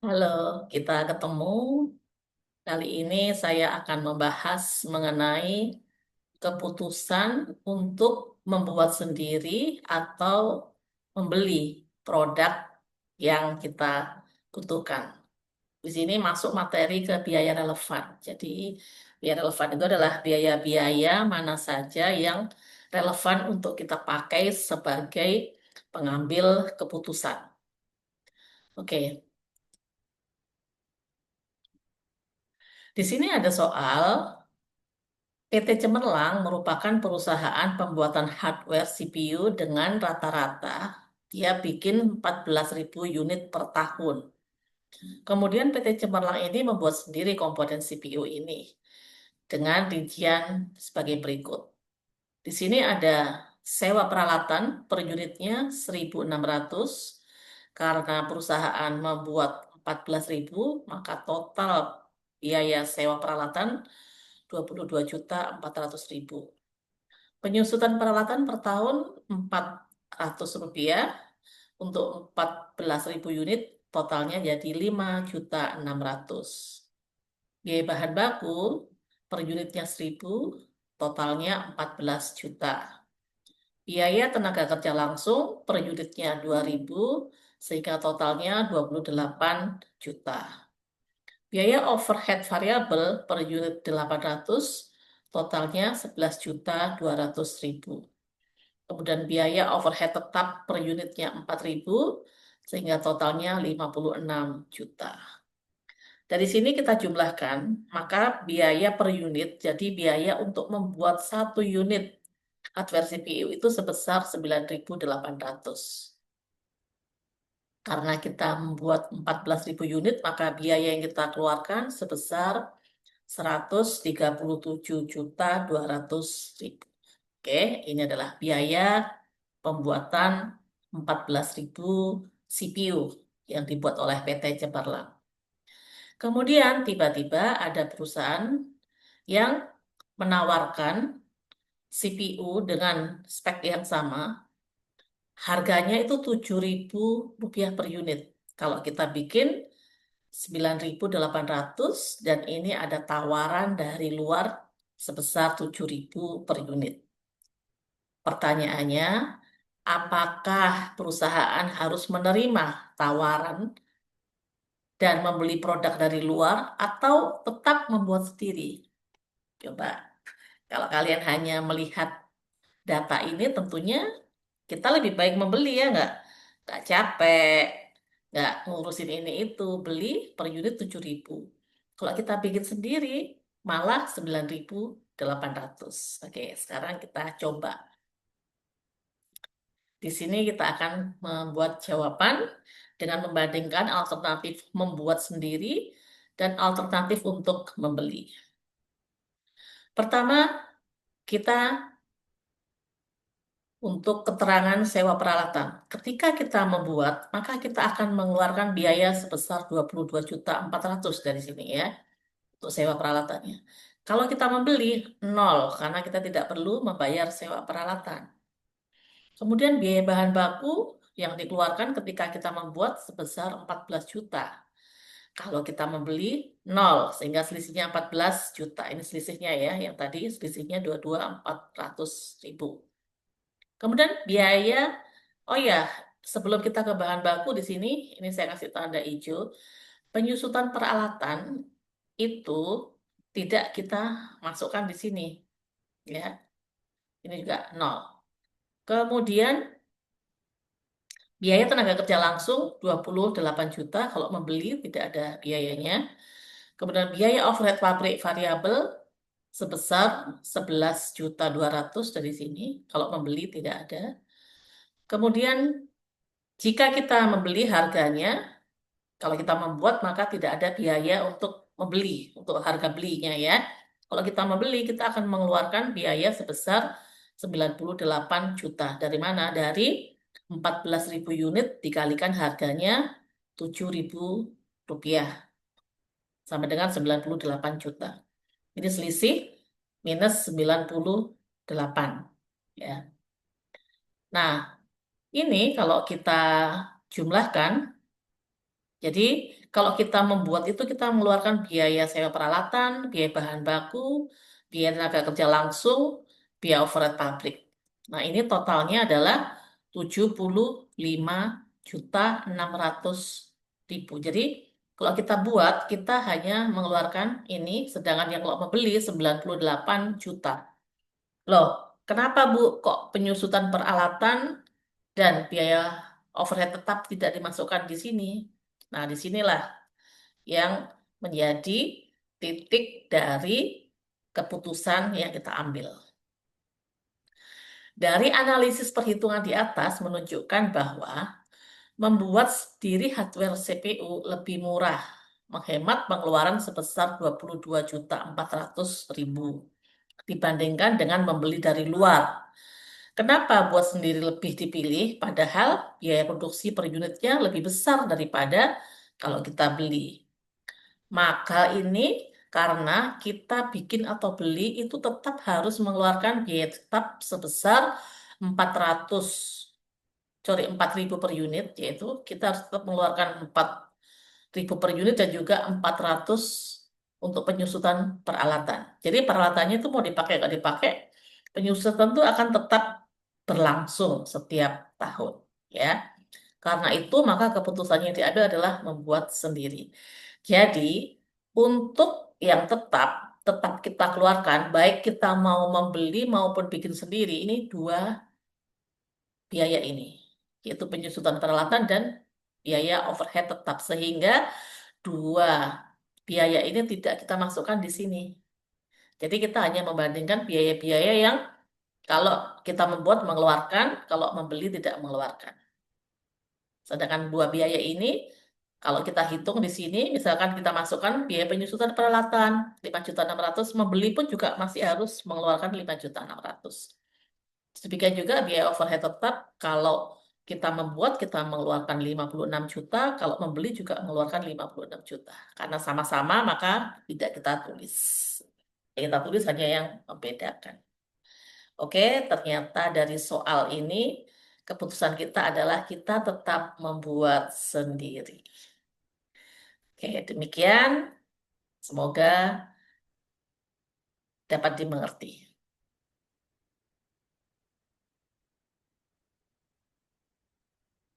Halo, kita ketemu. Kali ini saya akan membahas mengenai keputusan untuk membuat sendiri atau membeli produk yang kita butuhkan. Di sini masuk materi ke biaya relevan. Jadi, biaya relevan itu adalah biaya-biaya mana saja yang relevan untuk kita pakai sebagai pengambil keputusan. Oke, di sini ada soal. PT Cemerlang merupakan perusahaan pembuatan hardware CPU dengan rata-rata dia bikin 14.000 unit per tahun. Kemudian PT Cemerlang ini membuat sendiri komponen CPU ini dengan rincian sebagai berikut. Di sini ada sewa peralatan per unitnya 1.600 karena perusahaan membuat 14.000 maka total biaya sewa peralatan 22.400.000. Penyusutan peralatan per tahun Rp400 untuk 14.000 unit, totalnya jadi 5.600.000. Biaya bahan baku per unitnya 1.000, totalnya 14 juta. Biaya tenaga kerja langsung per unitnya 2.000, sehingga totalnya 28 juta. Biaya overhead variabel per unit 800, totalnya 11.200.000. Kemudian biaya overhead tetap per unitnya 4.000, sehingga totalnya 56 juta. Dari sini kita jumlahkan, maka biaya per unit, jadi biaya untuk membuat satu unit hardware CPU itu sebesar 9.800. Karena kita membuat 14.000 unit, maka biaya yang kita keluarkan sebesar 137.200.000. Oke, ini adalah biaya pembuatan 14.000 CPU yang dibuat oleh PT Cemerlang. Kemudian tiba-tiba ada perusahaan yang menawarkan CPU dengan spek yang sama, harganya itu Rp7.000 per unit. Kalau kita bikin 9.800 dan ini ada tawaran dari luar sebesar 7.000 per unit. Pertanyaannya, apakah perusahaan harus menerima tawaran dan membeli produk dari luar atau tetap membuat sendiri? Coba, kalau kalian hanya melihat data ini, tentunya kita lebih baik membeli ya nggak? Nggak capek, nggak ngurusin ini itu, beli per unit 7.000. Kalau kita bikin sendiri, malah 9.800. Oke, sekarang kita coba. Di sini kita akan membuat jawaban dengan membandingkan alternatif membuat sendiri dan alternatif untuk membeli. Pertama, kita untuk keterangan sewa peralatan. Ketika kita membuat, maka kita akan mengeluarkan biaya sebesar 22.400.000 dari sini ya, untuk sewa peralatannya. Kalau kita membeli, nol, karena kita tidak perlu membayar sewa peralatan. Kemudian biaya bahan baku yang dikeluarkan ketika kita membuat sebesar 14 juta. Kalau kita membeli nol, sehingga selisihnya 14 juta. Ini selisihnya ya, yang tadi selisihnya 22.400.000. Kemudian biaya, oh ya, sebelum kita ke bahan baku di sini, ini saya kasih tanda hijau. Penyusutan peralatan itu tidak kita masukkan di sini, ya. Ini juga nol. Kemudian biaya tenaga kerja langsung 28 juta, kalau membeli tidak ada biayanya. Kemudian biaya overhead pabrik variabel sebesar 11.200.000 dari sini, kalau membeli tidak ada. Kemudian jika kita membeli harganya, kalau kita membuat maka tidak ada biaya untuk membeli, untuk harga belinya ya. Kalau kita membeli, kita akan mengeluarkan biaya sebesar 98 juta. Dari mana? Dari 14.000 unit dikalikan harganya 7.000 rupiah. Sama dengan 98 juta. Ini selisih minus 98. Ya. Nah, ini kalau kita jumlahkan, Jadi kalau kita membuat itu kita mengeluarkan biaya sewa peralatan, biaya bahan baku, biaya tenaga kerja langsung, biaya overhead pabrik. Nah, ini totalnya adalah 75.600.000. Jadi kalau kita buat, kita hanya mengeluarkan ini, sedangkan yang kalau membeli 98 juta. Loh, kenapa Bu kok penyusutan peralatan dan biaya overhead tetap tidak dimasukkan di sini? Nah, disinilah yang menjadi titik dari keputusan yang kita ambil. Dari analisis perhitungan di atas menunjukkan bahwa membuat sendiri hardware CPU lebih murah, menghemat pengeluaran sebesar 22.400.000 dibandingkan dengan membeli dari luar. Kenapa buat sendiri lebih dipilih, padahal biaya produksi per unitnya lebih besar daripada kalau kita beli? Maka ini karena kita bikin atau beli itu tetap harus mengeluarkan biaya tetap sebesar 400, sorry 4.000 per unit, yaitu kita harus tetap mengeluarkan 4.000 per unit dan juga 400 untuk penyusutan peralatan. Jadi peralatannya itu mau dipakai nggak dipakai, penyusutan itu akan tetap berlangsung setiap tahun, ya. Karena itu, maka keputusannya yang diambil adalah membuat sendiri. Jadi, untuk yang tetap kita keluarkan, baik kita mau membeli maupun bikin sendiri, ini dua biaya ini, yaitu penyusutan peralatan dan biaya overhead tetap. Sehingga dua biaya ini tidak kita masukkan di sini. Jadi kita hanya membandingkan biaya-biaya yang kalau kita membuat mengeluarkan, kalau membeli tidak mengeluarkan. Sedangkan dua biaya ini, kalau kita hitung di sini, misalkan kita masukkan biaya penyusutan peralatan 5.600.000, membeli pun juga masih harus mengeluarkan 5.600.000. Demikian juga biaya overhead tetap, kalau kita membuat, kita mengeluarkan 56 juta, kalau membeli juga mengeluarkan 56 juta. Karena sama-sama, maka tidak kita tulis. Yang kita tulis hanya yang membedakan. Oke, ternyata dari soal ini keputusan kita adalah kita tetap membuat sendiri. Oke, demikian. Semoga dapat dimengerti.